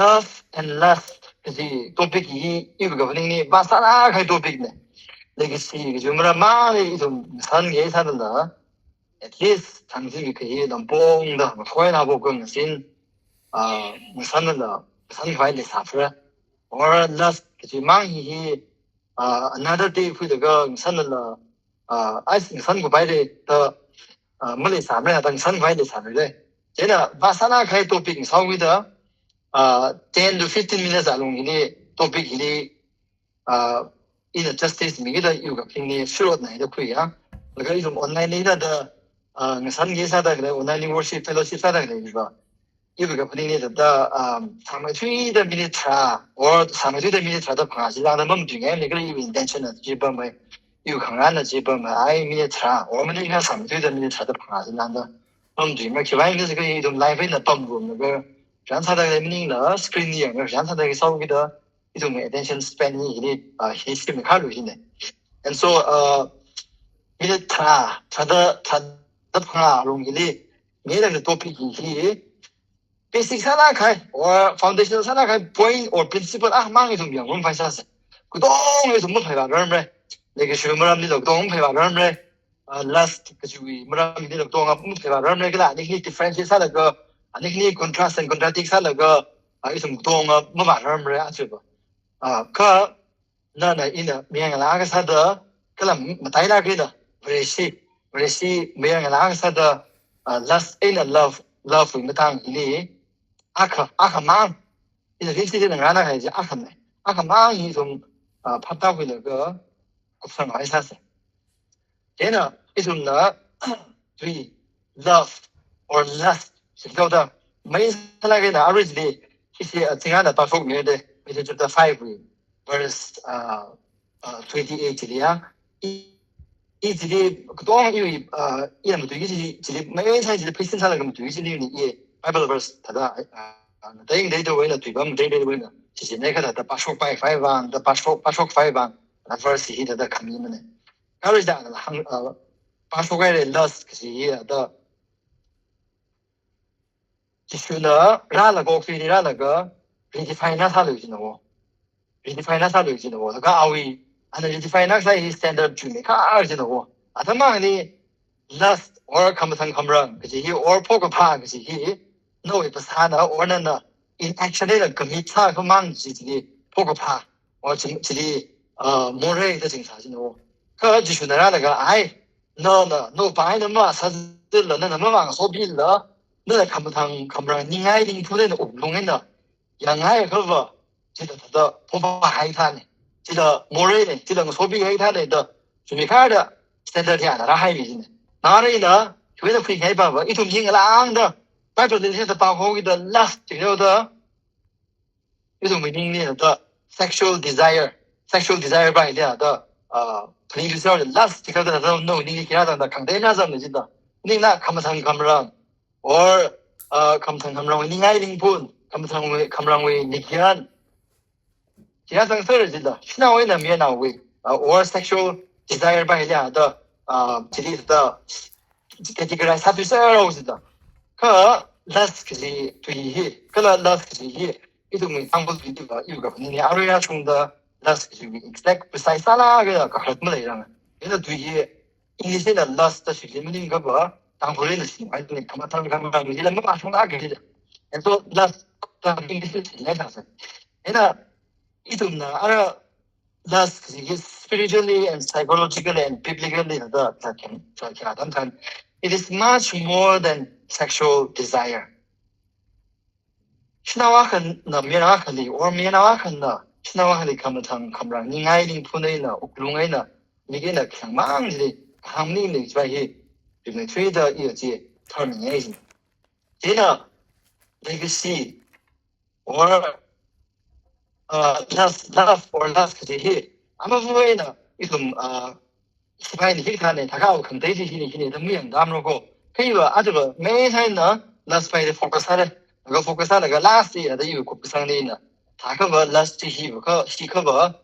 love and lust kasi topic hi governing ni basana kai topic ne legacy jumra ma ni som san ye san da at least 당시 그 넘봉다 코에나 보고 sin san da san vai le safra or lust kasi mang hi another day fu de ga san da ai san go bai de the mali samre da san vai le samre je na basana kai topic sau wi da 10 to 15 minutes along ini topic ini in the justice migida yuga kini shurot na ida kuya laga isum online ida da ngasan gesa da gre online worship fellowship sa da gre ba yuga kini da samajui da minute tra or samajui da minute tra da phaji la da mom jinge ne gre intention da ji ba mai yu khangan da ji ba mai ai minute tra or mani ga samajui da minute tra da phaji la da mom jinge ma kibai ne ga idum live na pam bu ne ga 장사다가 meaning screen이 아니라 장사다가 싸우기도 이种attention span이 이리 힘이 가루이네. And so 이제 다다 방아 롱이리 메다의 토픽이 basic 하나 가 or foundation 하나 가 point or principle 망이 좀 영원 발사스. 그동에서 뭐 해봐 그러면 내가 쉬면합니다. 그동 해봐 그러면 last 그주위 뭐랍니다. 그동안 뭐 해봐 그러면 그 아니 differentiate 하다 그 아니 그 contrast and contradict 하다가 이좀 동아 뭐 말하면 아주 그 나나 이나 미양라가 사다 그럼 마타이라 그래도 브레시 미양라가 사다 last in love 못한 이니 아카만 이제 리시는 하나 해야지 아카만이 좀 파다고 있는 거 국산 많이 샀어 얘는 이좀나 위 love or lust 그러다 main 살아가는 averagely 이제 제가 다 속내데 이제 좀 5 verse 28이야 이들이 그동안 이런 것도 이제 매일 사이즈 페이스 사는 거 이제 이 바이블 verse 다다 대인 데이터 외에 뒤밤 데이터 외에 이제 내가 다 파쇼 5반 다 파쇼 5반 나 verse 히다 감이네 가르자 한 파쇼가의 lust 그지 다 지수나 라라고 피리라나가 redefine 사료지노 redefine 사료지노 가 아위 아니 redefine 사이 standard 중에 가지노 아담마니 lust or 감상 감랑 그지 히 or 포고파 그지 히 no 이파사나 or나 in action에 commit 그만 지지 포고파 or 지리 모래의 증사지노 그 지수나라가 아이 no 바이는 뭐 사들러는 뭐만 소비러 너 감상 감랑 닝아이링 부대는 옥동에나 양아의 그거 진짜 더 포바하이타네 진짜 모래네 진짜 소비하이타네 더 준비하다 스탠더드 하나라 하이리네 나리나 왜는 그게 해봐 이좀 잉랑다 바이블에 해서 바고기도 lust 저도 이좀 meaning네 더 sexual desire 바이야 더 프리디서 lust 그거도 no 닝이 기라다 강대나서 진짜 닝나 감상 감랑 or 감상 감랑 닝아이링 본 감랑의 니기한 지하상 서르진다 신화에는 미나오이 or sexual desire 바이야 더 지리다 categorize 사비서로지다 그 lust 그지 뒤히 그 lust 그지 이동의 방법 비디오가 이유가 분명히 아루야 총다 lust 그지 exact precise 하나가 가르치면 이랑 얘는 뒤에 인생의 lust 시리즈는 봐 당불에는 아이들이 감탄을 이런 거 마찬가지야. And so last English letters. And 이tum나 알아 last is spiritually and psychologically and biblically the it is much more than sexual desire. 신화와한 미나와한이 or 미나와한나 신화와한이 감탄 감랑 닝아이링 푸네나 옥룽에나 이게나 강망지 강림의 자기 이제 트레이더 이제 termination. 제가 legacy or love or lust 그게 아마 부분에는 이좀 시간이 hilkan에 다가오고 컨텐츠 힘이 너무 양담으로 그리고 아주 매사에는 lust 바이드 포커스하는 그 포커스하는 그 last year의 이 포커스하는 다가 lust 힘 그 시커버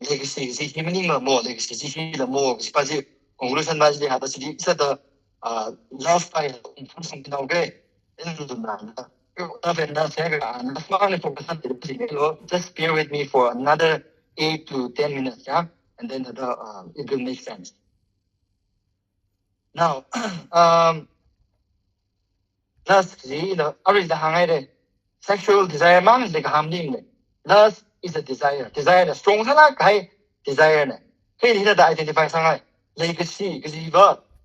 legacy 힘이 뭐 legacy 힘이 뭐 싶어지 conclusion 맞지 하다시 있어도 love by something okay 있는 좀 나다 Just bear with me for another 8 to 10 minutes, yeah, and then it will make sense. Now, lust, sexual desire man like hamling. Lust is a desire. Desire strong sana kai desire ne. Hey, he identify sangai. Legacy,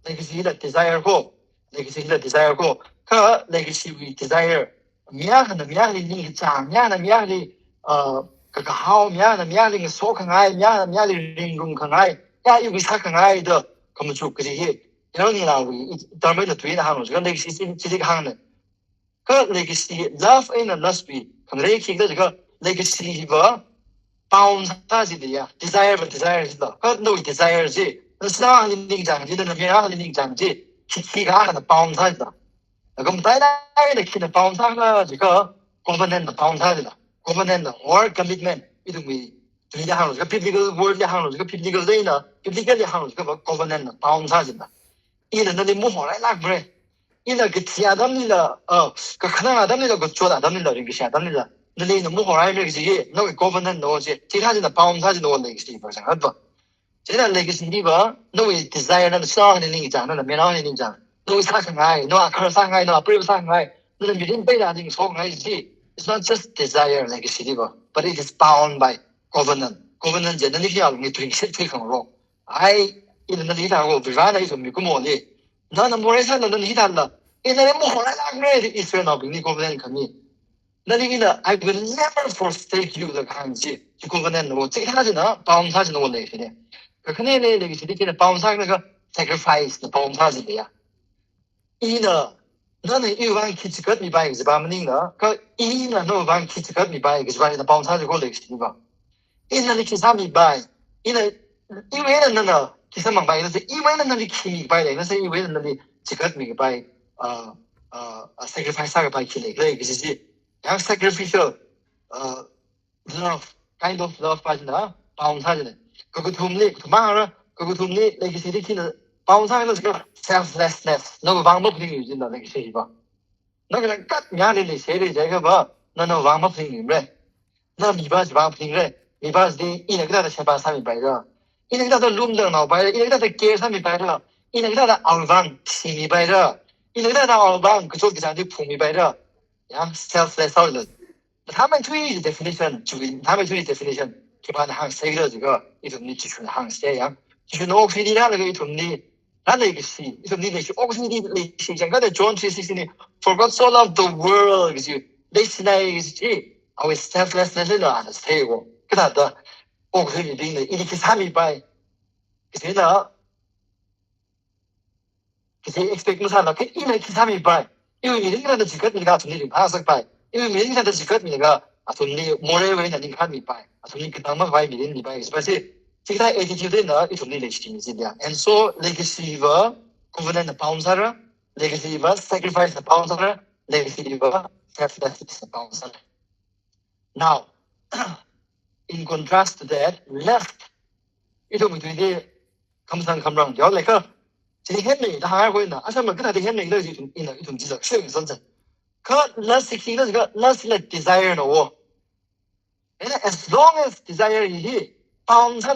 legacy the desire go. Legacy the desire go. Ka legacy we desire. Mia li chang, mia li ka how mia li so kang ai, mia li ring rung kang ai. Ya yu sa kang ai de. Come to he. You know, we don't make the twin hands. You're going to see hand. Legacy love in a must be. Come legacy the legacy bound desire is the no desires it. The star in the jang, didn't appear in the jang. He got the bound side. The the bound side, the covenant the bound side. Covenant or commitment. It we. The house, the people word the house, the people lane, the house, covenant, bound side. In the more like bread. In a get Adamilla, Kakana Adamilla got Chola Adamilla, English Adamilla. The lane of more I make no covenant knows it. It has in the pound has no legacy person. Then a legacy diva, no desire and song in Ninja, and the Menon in Ninja. No Sakai, no Akarsangai, no April Sangai. No, you didn't pay that in song I see. It's not just desire legacy diva, but it is bound by covenant. Covenant generally need to accept from wrong. I in the leader will be rather is a Mikumoli. None of Morris and the Hitala. In a more like Israel of the covenant committee. I will never forsake you the kanji. You covenant will take has enough, bound has no nation. The Canadian legacy bound sacrifice the bound has there. Either none of you want kids got me by examining the either no one kids got me by examining the bound has go legacy. In the Kisami by in a even no Kisamang by even the key by the say even the got me by a sacrifice by killing legacy. Sacrificial love, kind of love by the bound has Go to me tomorrow, go to me legacy bound has selflessness. No one of things in the legacy. No one cut Yanni said it, none of one of things. No, me was one thing, me was the in a grad Shabasami by the in another loom down by in another case, I'm by the in another Alvan, see me by the in another Alvan, could talk to me by the selfless solid. But how much is definition to how much is definition to find hang sailors go, it need to hang stay. You should know if you need to need. Legacy, it need to obviously legacy. I got a John 3:16. For God so loved the world, you this legacy. Our selflessness is not the table. Get the obviously being the Ilikisami by. Is it expect Musala, Ilikisami by. You mean that the got me got to need to pass by. You mean that the got me got to need more than the Kami by. As we can number by me in the by, especially. Attitude in it only legacy in there. And so legacy covenant the pounds legacy sacrifice the pounds legacy selflessness the pounds. Now, in contrast to that, left it will be comes and come round. You're like a Henry, the higher winner. I said, I'm going to Henry in a something. Less 16 less like desire no war. And as long as desire is here. Pounds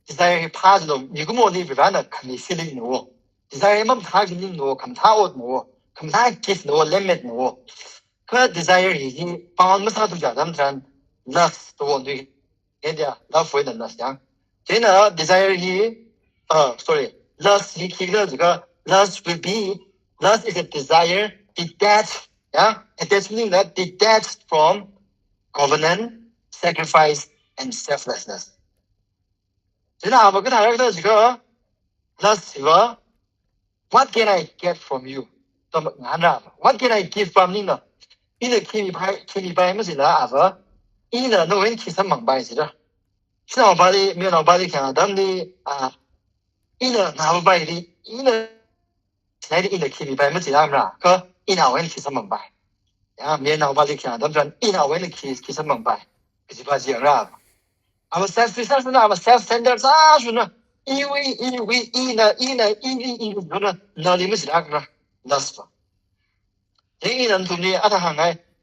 desire positive, you go more live around a feeling no. Desire mum targeting no, come out no, come back kiss no limit no. Desire is bound to Jadam lust to one to India, love for the lust young. Then desire he, lust he kills lust will be, lust is a desire detached, attached meaning that detached from covenant, sacrifice, and selflessness. Then I'm going to go. What can I get from you? What can I give from you? In the Kimi by Mozilla, in the no one kiss among by it. Nobody, me nobody can done the in a now by the in the Kimi by Mozilla, in our when kiss among by. Me nobody can done in our when kiss among by. It's about your rab. Our self-research and our self-centered are in a no limits. That's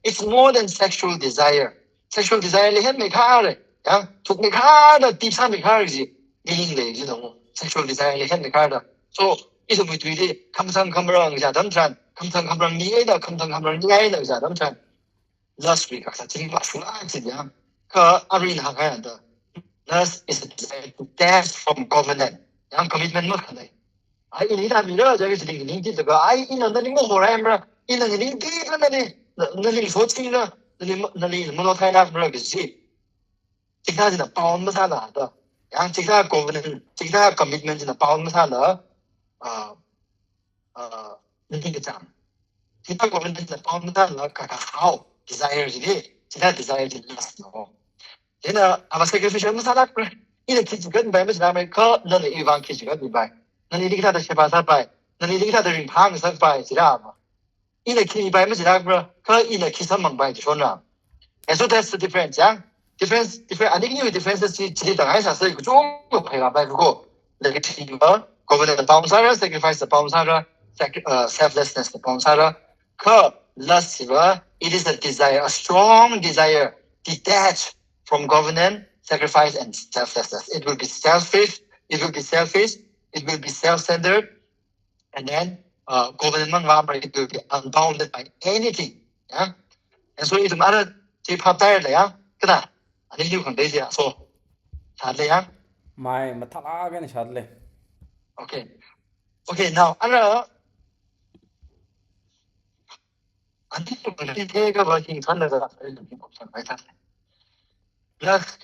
It's more than sexual desire. Sexual desire le hen me khare. Yang thuk me khare deep sa me khare ji. Meaning le you know sexual desire le hen me khare. So is we do it kamsang kamrang ja dam chan. Kamsang kamrang ni ai da kamsang kamrang ni ai da ja dam chan. Last week I think last week ya. Ka arin ha ka da. Lust is a desire to dance from covenant. Yang commitment mo khanai. Ai ini da mi ra ja ge sing ni ji da ai ina da ni mo ho ra em ina ni di na ni那你说清了，那你什么都太那不了个事，其他人的包不上的，然后其他government，其他 commitment 的包不上的，那个讲，其他 government 的包不上的，看看好 desire 的，其他 desire 的 last 哦，现在阿巴斯克 sacrificial 不上的，你的 kids 跟白不是他们可，那你预防 kids 跟明白，那你给他的七八三百，那你给他的人胖三百，知道吗？in the key by Mr. Bro, in the kiss among by the phone. And so that's the difference, yeah? Difference, I think you differences to the eyes as a good pay up by go. The team, governor the bouncer, sacrifice the bouncer, selflessness the bouncer, lust, it is a desire, a strong desire, detached from governance, sacrifice, and selflessness. It will be selfish, it will be self-centered, and then government it will be unbounded by anything. Yeah? And so it's a matter of how tired they are. I think you can do it. So, sadly, yeah? My Matalagan Shadley. Okay, now, I think you can take a working son of the plus,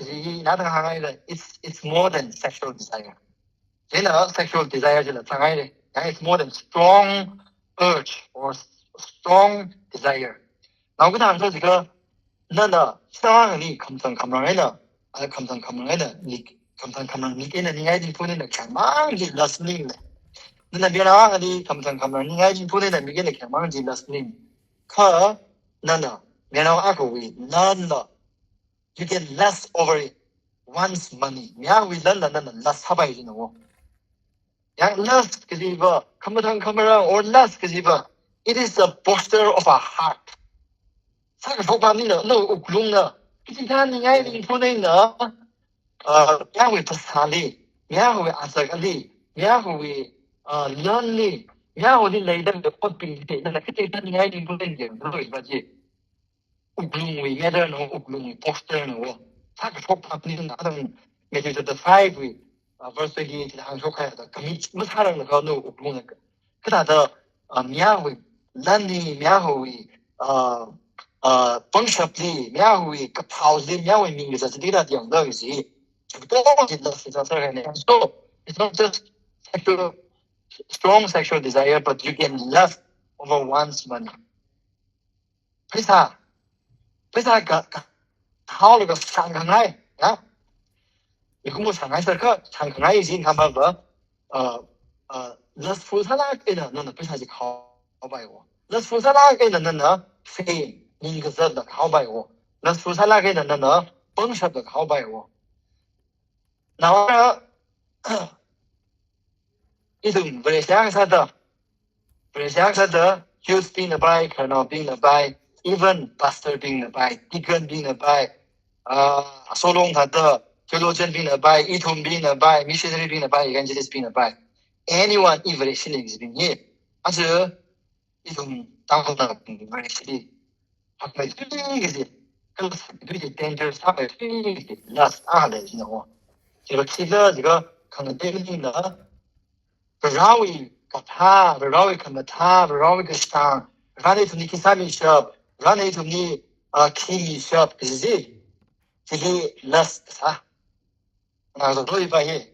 it's more than sexual desire. Sexual desire is it's more than strong urge or strong desire. Now, we have to no, strongly comes on camera. I comes on camera. Comes on camera. In the engine put in the camera, get last name. Then the Bianadi comes on camera. Engine put in the beginning, camera, get last name. Car, no, none. You get less over once money. Yeah, we learn less. How about you know? Yeah, less because come on camera or less because it is a posture of a heart. 他个头发那乌呢，其他你爱你不能呢，也会不差哩，也会阿塞个哩，也会烂哩，也会你来的不平的，那其他你爱你不能讲，对吧？这乌会也得呢，乌poster 呢，他个头发你那种，没就是 the five verse 里其他说开的，可没没差人那个那乌那个，可他的也会烂哩，也会functionally, meawi kapauzi, meawi means that the young dogs. So it's not just sexual, strong sexual desire, but you can lust over one's money. Pisa how to go Shanghai, yeah? You come to Shanghai circle, Shanghai is in Hamburg, lustful salak in a Pisa is called by one. Lustful salak in a fame. 你个字的考拜我，那苏萨拉给的那本身的考拜我，那我一种不想啥的，just being a by, Colonel being a by, even Pastor being a by, Deacon being a by, 收容他的theologian being a by, 一同 being a by, missionary being a by, evangelist being a by, anyone even 心灵是比你，而是一种当中的不是心灵。my feelings, dangerous, my feelings, last others, you know. The killer, the condemning the Rawi, Kata, Rawi Kamata, Rawi Stan, run it to Nikisami shop, run it to me, Kimi shop, is it? Last, huh? Now, the Roy by here,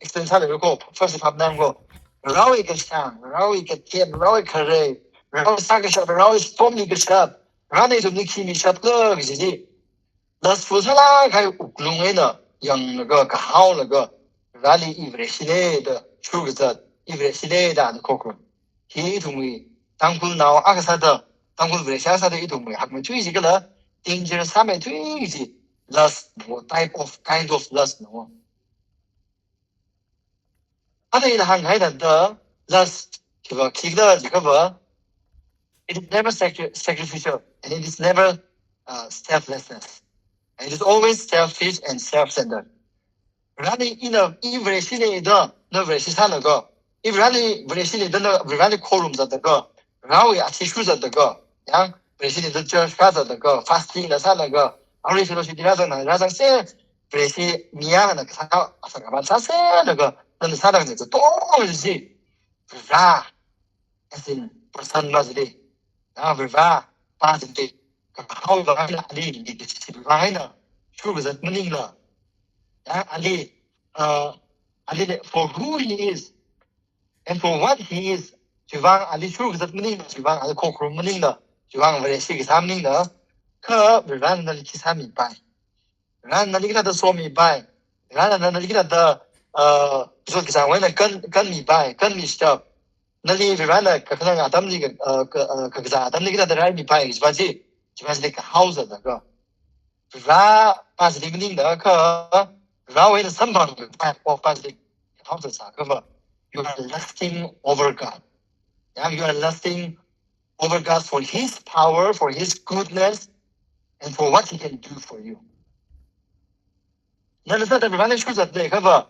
extensively go, first have them go. Rawi Gastan, Rawi Katim, Rawi Kare, Rawi Saka shop, Rawi Stormy shop. 俺那种你去你下个是的，那富士拉还乌龙的，用那个好那个，俺的一份系列的，出个字，一份系列的那可可，一同为当初闹阿个啥的，当初为啥啥的一同为，还没注意这个了，定制上面注意的，lust 我 type of kind of lust 喏，他的一个行开的 lust 这个 kick 的这个不。It is never sacrificial, and it is never selflessness. And it is always selfish and self-centered. Rani ina ivreshini da na vreshishana go. If Rani vreshini da na Rani quorum za da go. Rawi atishu za da go. Yang vreshini da church kaza da go. Fasting da sana go. Ari shiro shi diraza na razang se vreshi miya na ka asaka ba sa se na go. Na sana ne to ji. Ra as in person mazli. Na ra positive. How ba na ali ni de si ba na. Sure that meaning la. Ali, Ali, for who he is and for what he is, Jivang Ali Shuru that meaning, Jivang Ali Kokro meaning the Jivang very sick is happening the ran the Kisami by. Ran the Ligna the saw me by. Ran the Ligna the Zokisa when a gun me by, gun me stop. Nali Virana Kakana Adam Kakaza, Adam Ligna the right me by is Baji. She was like a house of the girl. Ra pas evening the Raw in some part of positive houses are you are lusting over God. Yeah, you are lusting over God for his power, for his goodness, and for what he can do for you. Now let's not everyone choose that they cover.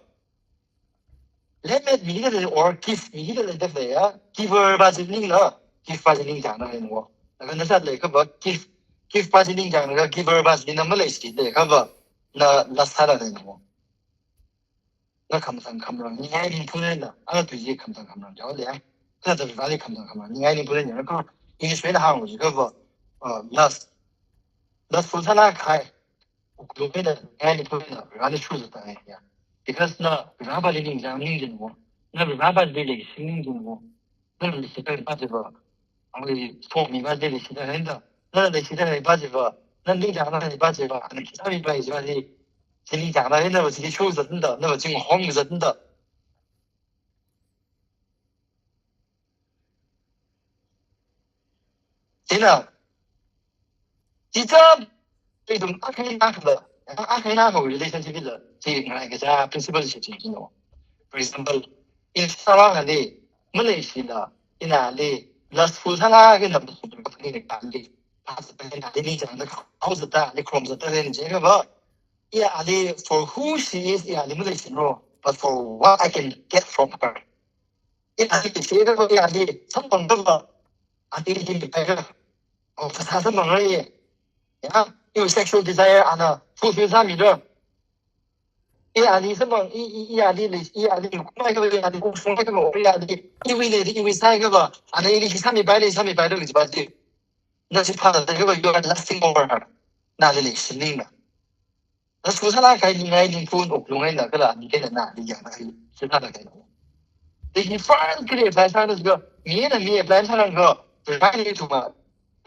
Let me or give me the giver Basiling, give Basiling Jana anymore. And then that they cover give Basiling Jana, giver Basilina Malaysia, they cover the Saturday anymore. 那看不上看不上，你爱你不能的，俺对己看不上看不上，叫的，那都是哪里看不上看不上？你爱你不能那个，因为谁的行业这个那出产那开，路边的爱你不能的，让你出去的哎呀，because 呢，让把你领上领进我，那让把你领领进我，那你现在把这个，俺们聪明把这里现在很的，那你现在把这个，那领上那你把这个，那其他一般是把你。心里讲的那么自己求人的，那么经红人的，真的，其实这种阿开那个的，阿开那个 relationship 的，这个那个啥 principle 是真的哦。For example, in Sarawak ni, Malaysia na, ina ni, lustful sana cái nằm trong cái này bạn đi, pas bên này đi chẳng được, áo giật ta, đi krom giật ta lên chế cái vợ. Yeah, Ali, for who she is, yeah, limitation, no, but for what I can get from her. Yeah, Ali, she is Ali, Ali, some of them, Ali, he better. Oh, for some of them, yeah, you sexual desire and fulfill some either. Yeah, Ali, some of yeah, Ali, Ali, my God, Ali, who from like a Ali, you say, and Ali, he's coming by this, coming by the body. That's part of the you are lasting over her. Not really, she name. 那出产那开你爱你不弄爱那个了，你给人哪里养那个是他的给我。你反而给你白菜的这个，你也白菜那个，不白你出嘛，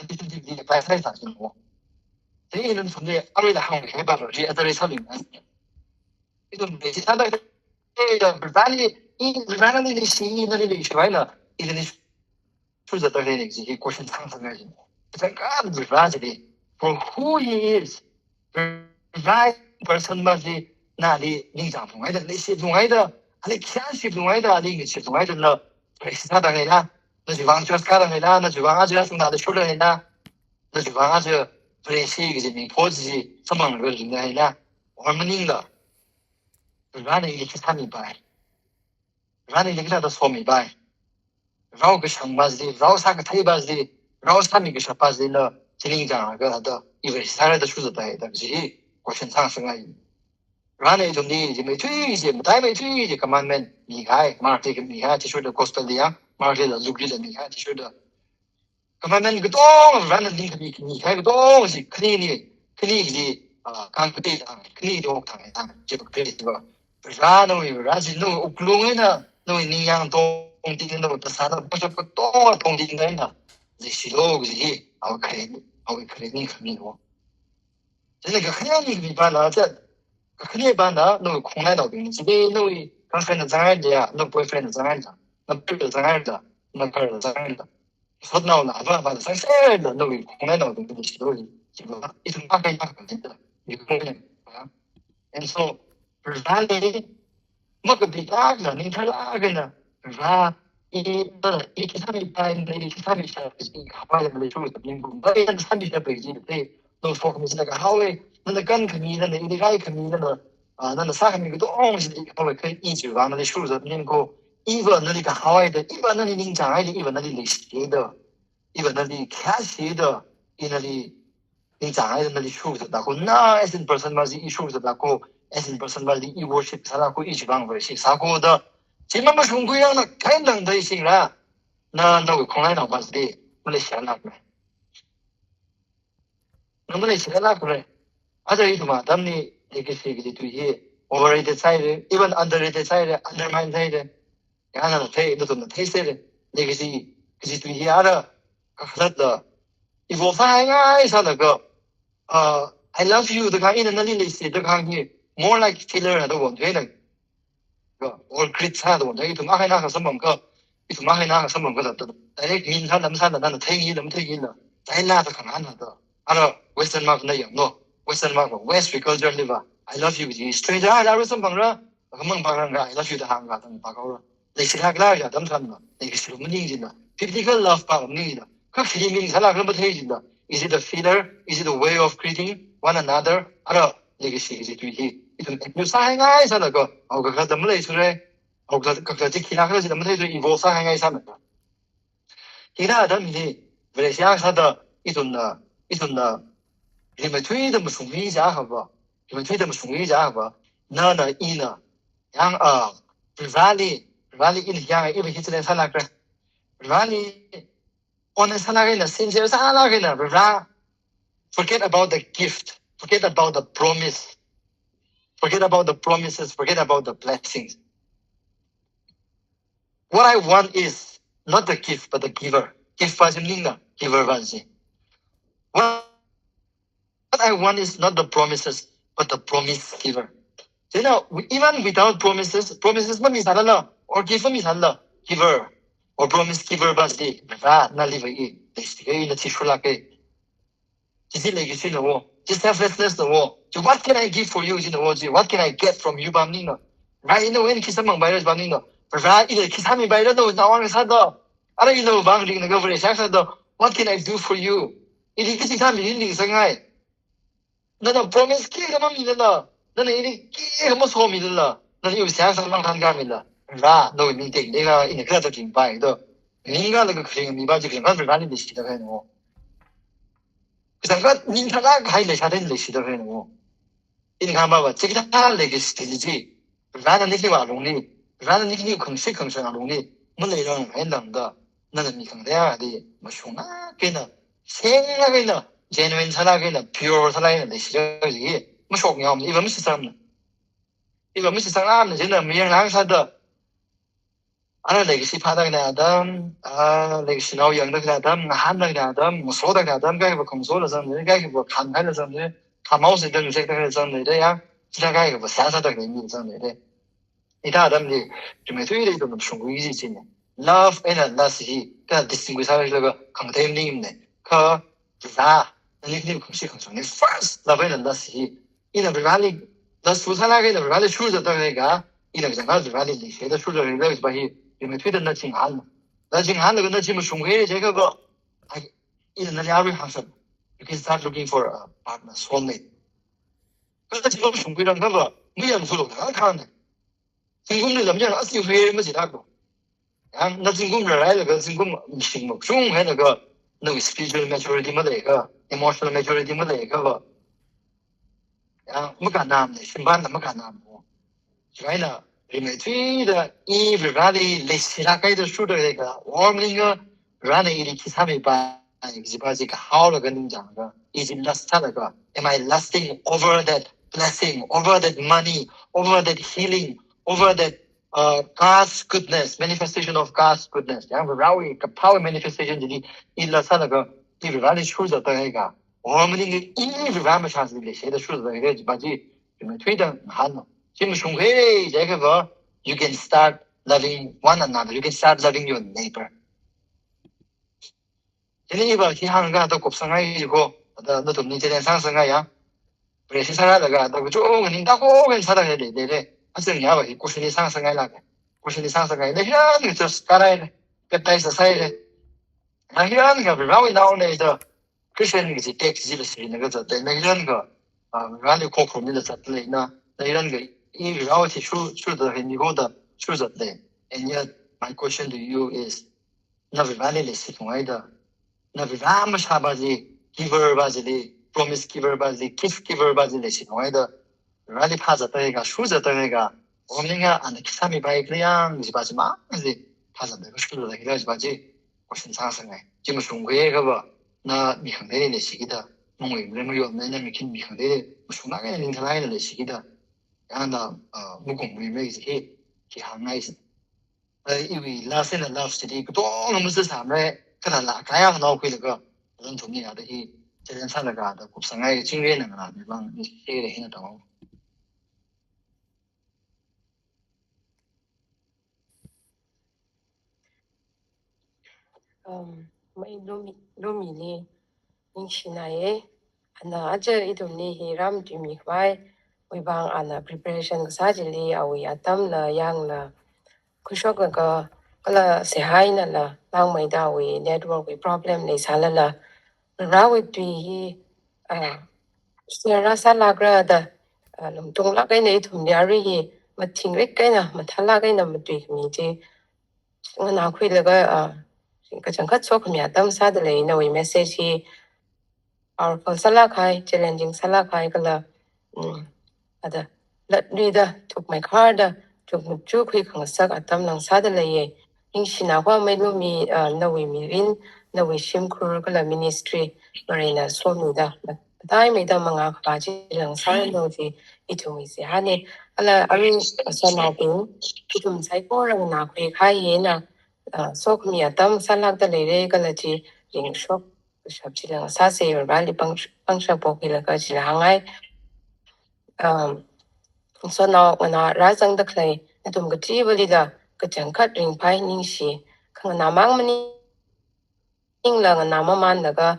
你白菜啥情况？这一轮从这阿瑞的行业开办了，这这里上面，这个每次他那个这个不白你的心意那里的出来呢，一个你出着到这里这些过程长上个人，这个不白这里，for who he is，right。person 嘛是那里领长中爱的那些中爱的，那看是中爱的，那些中爱的呢，是他的啦，那就往就是他的啦，那就往这从他的手里啦，那就往这不是是一个人民婆子什么个人的啦，我们领的，让你去看明白，让你给他的说明白，绕个长巴子，绕啥个腿巴子，绕啥米个小巴子呢？这领长个他的，因为是他的数字的，但是。我全场生而已。然后就你就没追一没带没追一个慢慢离开，马这个离开就说的 Costa Rica，马这个陆地的离开就说的，慢慢那个东，然后离开个东西，肯定是刚不对的，肯定就看的，这个对这个，然后是那乌克兰呢，那你样东地那个不啥的，不是不东东地那呢，这些路这些，我可以你肯定多。那个肯定一般的，这肯定一般的，那个空来到的，这边那位刚分的这样的，那不会分的这样的，那不是这样的，那不是这样的，说到哪办法的，三线的那位空来到的，这些都是这个一种大概大概的，一个空间啊。And so, really, 么个比那个，你看那个呢，是吧？ 이 기사를 따는데 이 기사를 시작해서 가봐야 될 수가 있는 거. 너희는 산비가 되지. 너 소금이니까 하we 너는 간 금이는 이 가이 금이는 너는 사람이 그 동시 하we 그 이주 가는 수가 있는 거. 이번 너희가 하와이的이번 너희 인장아이 이번 너희 리시的이번 너희 캐시的이 너희 인장아이 너희 수가 있다고 나 as in person 맞이 이 수가 있다고 as in person 맞이 이 worship 살아고 이주 방 버시 사고的지금 뭐 중국이야는 간당 더 있으라 나 너가 공항에 나왔을 때 원래 시안나 그래 너무 시안나 그래 아저 이도마 담니 이게 세계지 뒤에 overrated side even underrated side undermined side 야나 대 너도 테스트 내게지 그지 뒤에 알아 그랬다 이거 사이가 그 I love you 的 강의는 늘리시 的 강의 more like Taylor 的我觉得or criticized one. They to Mahina someone go. If Mahina someone got the direct means and the taking them taking the Diana the Canada. Other Western Mark no Western Mark West because you're liver. I love you. Stranger I was some banga among Baranga. I love you the hanga and Bagora. They should have larger them son. They should need in the physical love power need. Cookie means a lot. Is it a feeder? Is it a way of greeting one another? Other legacy is it we 이 사행아에 사는 거, 그거 너무 레이스래, 그거 지키나 그러지 너무 레이스 이거 사행아에 사는 거. 이나 담이 외래시아 사다 이돈나, 이면 tweede me sung이 자하고, 이면 tweede me sung이 자하고, 나나 이나, 양 rally 인 양에 이번 히트된 사나 그래. rally 오늘 사나게나 신세 사나게나 forget about the gift, forget about the promise. Forget about the promises, forget about the blessings. What I want is not the gift, but the giver. Gift was giver was. What I want is not the promises, but the promise giver. You know, even without promises means or giver means giver or promise giver was the na live in the tishulake. Just selflessness the war. So what can I give for you in the world? What can I get from you, Bamnino? Right, you know, when kiss among buyers, Bamnino. Right, either kiss me by the nose, now on his head. I don't know, Bangling the government. What can I do for you? It is time in the Sangai. No, promise, kill a mammy, no, any almost home in the law. No, you say something Gamilla. Ra, no, meeting, they are in a graduating by the Ninga, the cooking, me budget, and other running the shit of animal. 그러니까 민타가 가이래 사는 레시더라고. 이니까 봐봐. 제가 레시지. 라는 얘기가 아롱니. 라는 얘기 컨셉 아롱니. 문제는 한다는다. 나는 미강대야 돼. 뭐 쇼나 걔나 생각이나 genuine 사랑이나 pure 사랑이나 레시지. 뭐 쇼냐. 이거 무슨 사람. 이거 무슨 사람. 진짜 미양 사다. أنا legacy 파다가 나담 legacy 나오 영덕 나담 한덕 나담 뭐 소덕 나담 가이고 검소를 선들 가이고 간간을 선들 가마우스 등 색등을 선들이야 진짜 가이고 사사덕 의미 선들이 이다담이 좀 되게 좀 중국이지 진짜 love and lust 그 distinguish 하려고 강대님네 그자 니님 공식 강성네 first love and lust 이는 불가리 lust 수산하게는 불가리 출저다 내가 이는 정말 불가리 리세다 출저를 내가 봐히因为推的那金安了，那金安那个那金么兄弟这个哎，一人那俩人行上 ，you can start looking for a partner, soulmate。可是这个兄弟人那个没人付了，他看的，成功的怎么样？20岁没其他个，那成功人来那个成功行么？兄还那个spiritual maturity 没得个 ，emotional maturity 没得个，没干那的，上班怎么干那么？所以呢。因为最的一不然的历史上该的说的那个，我们那个原来的其他没办，是把这个好了跟你讲个，已经 lust 那个 ，Am I lusting over that blessing, over that money, over that healing, over that God's goodness, manifestation of God's goodness. 然后然后一个 power manifestation 的一 lust 那个，一不然的说的那个，我们那个一不然没啥子的，写的说的那个就把这因为推的很了。지금 중회에 제가 you can start loving one another. You can start loving your neighbor. 얘네 이봐 기한가 더 곱상하이고 너도 문제된 상승하야. 우리 시사하다가 너 조금 인다고 사다해야 돼. 내래 하성이야. 고신이 상승하려고. 고신이 상승하야. 내가 just 깔아야 돼. cái tay sẽ sai đấy na hian ga ra wi now nei da Christian gi tek ji le si na ga za te nei ran ga ra le ko ko ni da zat le na nei ran ga I ra ti shu da he ni go da shu zat le and yet my question to you is na vi vale le si ngai da na vi va ma sha ba ji giver ba ji le promise giver ba ji gift giver ba ji le si ngai da ra le pha za te ga shu za te ga omninga an ki sa mi ba ikliang ji ba ji ma ji pha za de shu da ga ji ba ji question 상상해. 지금 중국에 가봐. 나 미항대에 내시기다. 농의 물레무요 내내 미킨 미항대에 무슨하게 인터넷에 내시기다. 야나 무공무이메이지 해 기항나이스. 이위 라센의 라스들이 또 너무 세상에 그러나 가야 나오고 이거 그런 동의하다 이 저런 산다가다 곱상하게 증례는 안 되방 이게 해는 더 mai lumi ni ning shinaye ana aja idumni hi ram tumi khwai wi bang ana preparation sa jili awi atam na yang na kushok ga kala se hai na la lang mai da wi network wi problem nei sala la ra wi tui hi sera sa la gra da lum tung la kai nei thum ya ri hi ma thing ri kai na ma thala kai na ma tui mi ji ngana khwi la ga cái chẳng khát số của nhà tâm sa de le na wi message hi powerful sala khai challenging sala khai kala ada lat ri da thuk mai khar da thuk mu chu khui khang sak atam nang sa de le ye ing shina hwa mai lu mi na wi mi rin na wi shim khur kala ministry marina so mi da dai mai da manga kha ji lang sa no ji itu mi se ha ne ala arin sa na pin itum sai ko rang na khoi khai ye na sok mi atam salak da le re kala ji ring shop shop ji lang sa se yor bali pang sha po ki la ka ji hangai so now when I razang da klai atum ga ji bali da ka chang khat ring pai ning shi khang na mang mani ing la na ma man da ga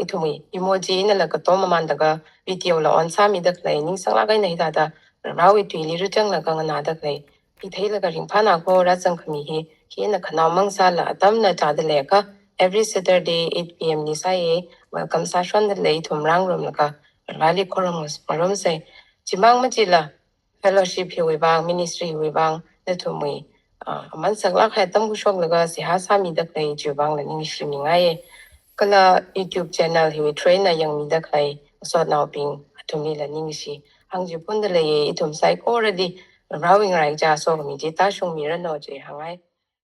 itumi emoji na la ka to ma man da ga video la on sa mi da klai ning sang la ga nei da da rawi tui li ru chang la ka na da klai I thei la ga ring pha na ko razang khami hi na khana mang sa la atam na cha de le ka every Saturday 8 p.m. ni sa ye welcome sa shon de le thum rang rom la ka rally korang marom sai chimang ma chi la fellowship hi we bang ministry we bang na thumui man sak la khai tam gu shok la ga si ha sa mi da klai chu bang la ning shi mi ngai kala YouTube channel hi we train na yang mi da klai so now ping athumi la ning shi hang ju pon de le ye itum sai ko already rawing rai ja so mi ji ta shung mi ra no je hangai